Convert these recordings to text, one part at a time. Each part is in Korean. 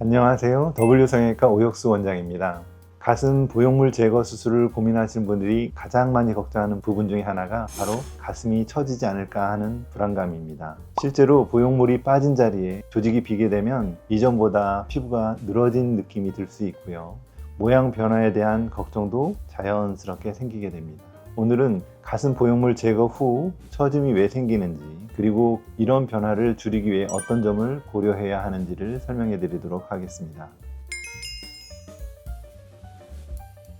안녕하세요. W성형외과 오혁수 원장입니다. 가슴 보형물 제거 수술을 고민하시는 분들이 가장 많이 걱정하는 부분 중에 하나가 바로 가슴이 처지지 않을까 하는 불안감입니다. 실제로 보형물이 빠진 자리에 조직이 비게 되면 이전보다 피부가 늘어진 느낌이 들 수 있고요. 모양 변화에 대한 걱정도 자연스럽게 생기게 됩니다. 오늘은 가슴 보형물 제거 후 처짐이 왜 생기는지, 그리고 이런 변화를 줄이기 위해 어떤 점을 고려해야 하는지를 설명해 드리도록 하겠습니다.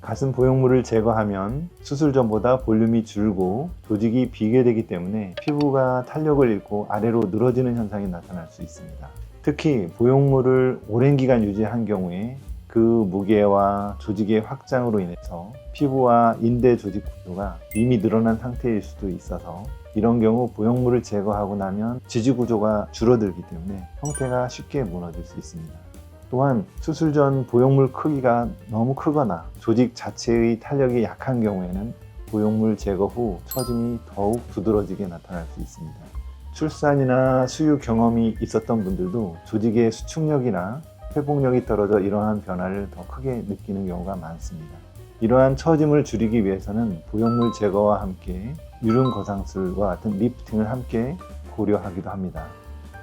가슴 보형물을 제거하면 수술 전보다 볼륨이 줄고 조직이 비게 되기 때문에 피부가 탄력을 잃고 아래로 늘어지는 현상이 나타날 수 있습니다. 특히 보형물을 오랜 기간 유지한 경우에 그 무게와 조직의 확장으로 인해서 피부와 인대 조직 구조가 이미 늘어난 상태일 수도 있어서 이런 경우 보형물을 제거하고 나면 지지 구조가 줄어들기 때문에 형태가 쉽게 무너질 수 있습니다. 또한 수술 전 보형물 크기가 너무 크거나 조직 자체의 탄력이 약한 경우에는 보형물 제거 후 처짐이 더욱 두드러지게 나타날 수 있습니다. 출산이나 수유 경험이 있었던 분들도 조직의 수축력이나 회복력이 떨어져 이러한 변화를 더 크게 느끼는 경우가 많습니다. 이러한 처짐을 줄이기 위해서는 보형물 제거와 함께 유륜 거상술과 같은 리프팅을 함께 고려하기도 합니다.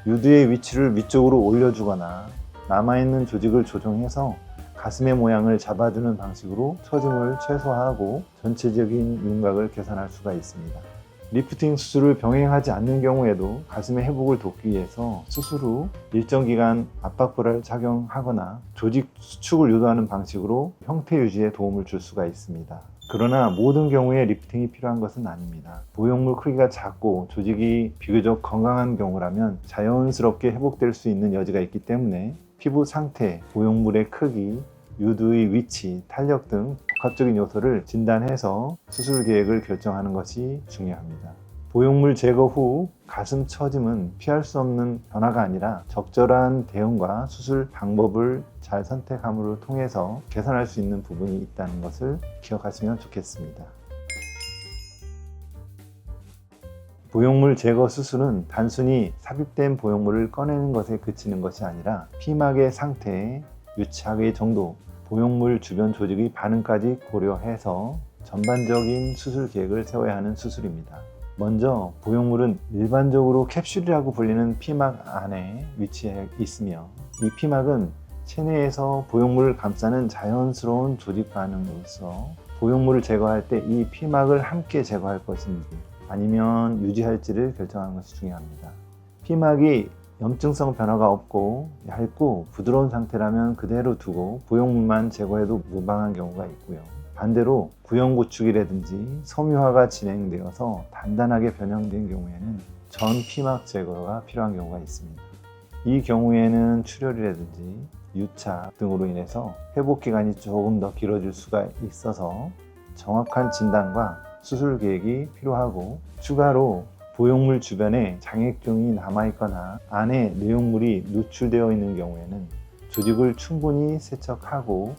유두의 위치를 위쪽으로 올려주거나 남아있는 조직을 조정해서 가슴의 모양을 잡아주는 방식으로 처짐을 최소화하고 전체적인 윤곽을 개선할 수가 있습니다. 리프팅 수술을 병행하지 않는 경우에도 가슴의 회복을 돕기 위해서 수술 후 일정 기간 압박브라를 착용하거나 조직 수축을 유도하는 방식으로 형태 유지에 도움을 줄 수가 있습니다. 그러나 모든 경우에 리프팅이 필요한 것은 아닙니다. 보형물 크기가 작고 조직이 비교적 건강한 경우라면 자연스럽게 회복될 수 있는 여지가 있기 때문에 피부 상태, 보형물의 크기, 유두의 위치, 탄력 등 복합적인 요소를 진단해서 수술 계획을 결정하는 것이 중요합니다. 보형물 제거 후 가슴 처짐은 피할 수 없는 변화가 아니라 적절한 대응과 수술 방법을 잘 선택함으로 통해서 개선할 수 있는 부분이 있다는 것을 기억하시면 좋겠습니다. 보형물 제거 수술은 단순히 삽입된 보형물을 꺼내는 것에 그치는 것이 아니라 피막의 상태, 유착의 정도, 보형물 주변 조직의 반응까지 고려해서 전반적인 수술 계획을 세워야 하는 수술입니다. 먼저 보형물은 일반적으로 캡슐이라고 불리는 피막 안에 위치해 있으며 이 피막은 체내에서 보형물을 감싸는 자연스러운 조직 반응으로서 보형물을 제거할 때 이 피막을 함께 제거할 것인지 아니면 유지할지를 결정하는 것이 중요합니다. 피막이 염증성 변화가 없고 얇고 부드러운 상태라면 그대로 두고 보형물만 제거해도 무방한 경우가 있고요. 반대로 구형구축이라든지 섬유화가 진행되어서 단단하게 변형된 경우에는 전 피막 제거가 필요한 경우가 있습니다. 이 경우에는 출혈이라든지 유착 등으로 인해서 회복 기간이 조금 더 길어질 수가 있어서 정확한 진단과 수술 계획이 필요하고, 추가로 보형물 주변에 장액종이 남아있거나 안에 내용물이 누출되어 있는 경우에는 조직을 충분히 세척하고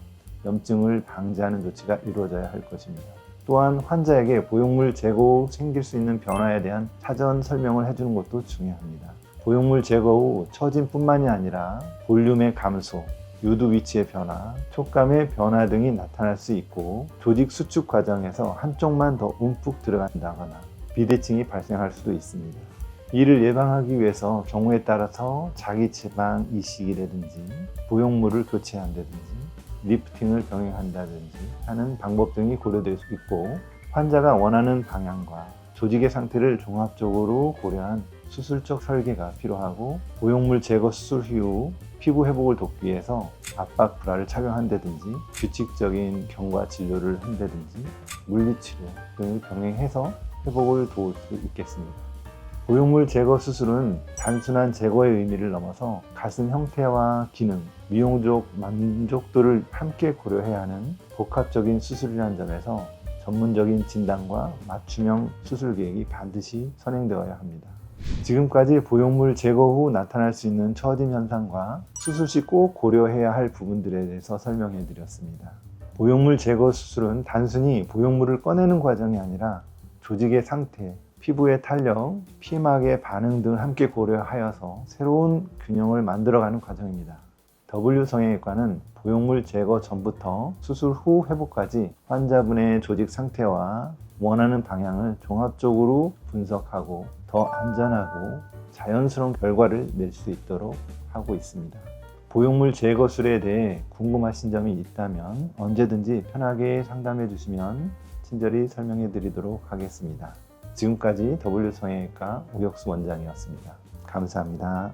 염증을 방지하는 조치가 이루어져야 할 것입니다. 또한 환자에게 보형물 제거 후 생길 수 있는 변화에 대한 사전 설명을 해주는 것도 중요합니다. 보형물 제거 후 처짐뿐만이 아니라 볼륨의 감소, 유두 위치의 변화, 촉감의 변화 등이 나타날 수 있고, 조직 수축 과정에서 한쪽만 더 움푹 들어간다거나 비대칭이 발생할 수도 있습니다. 이를 예방하기 위해서 경우에 따라서 자기 지방 이식이라든지 보형물을 교체한다든지 리프팅을 병행한다든지 하는 방법 등이 고려될 수 있고, 환자가 원하는 방향과 조직의 상태를 종합적으로 고려한 수술적 설계가 필요하고, 보형물 제거 수술 이후 피부 회복을 돕기 위해서 압박 브라를 착용한다든지 규칙적인 경과 진료를 한다든지 물리치료 등을 병행해서 회복을 도울 수 있겠습니다. 보형물 제거 수술은 단순한 제거의 의미를 넘어서 가슴 형태와 기능, 미용적 만족도를 함께 고려해야 하는 복합적인 수술이라는 점에서 전문적인 진단과 맞춤형 수술 계획이 반드시 선행되어야 합니다. 지금까지 보형물 제거 후 나타날 수 있는 처짐 현상과 수술 시 꼭 고려해야 할 부분들에 대해서 설명해 드렸습니다. 보형물 제거 수술은 단순히 보형물을 꺼내는 과정이 아니라 조직의 상태, 피부의 탄력, 피막의 반응 등을 함께 고려하여서 새로운 균형을 만들어가는 과정입니다. W성형외과는 보형물 제거 전부터 수술 후 회복까지 환자분의 조직 상태와 원하는 방향을 종합적으로 분석하고 더 안전하고 자연스러운 결과를 낼 수 있도록 하고 있습니다. 보형물 제거술에 대해 궁금하신 점이 있다면 언제든지 편하게 상담해 주시면 친절히 설명해 드리도록 하겠습니다. 지금까지 W성형외과 오혁수 원장이었습니다. 감사합니다.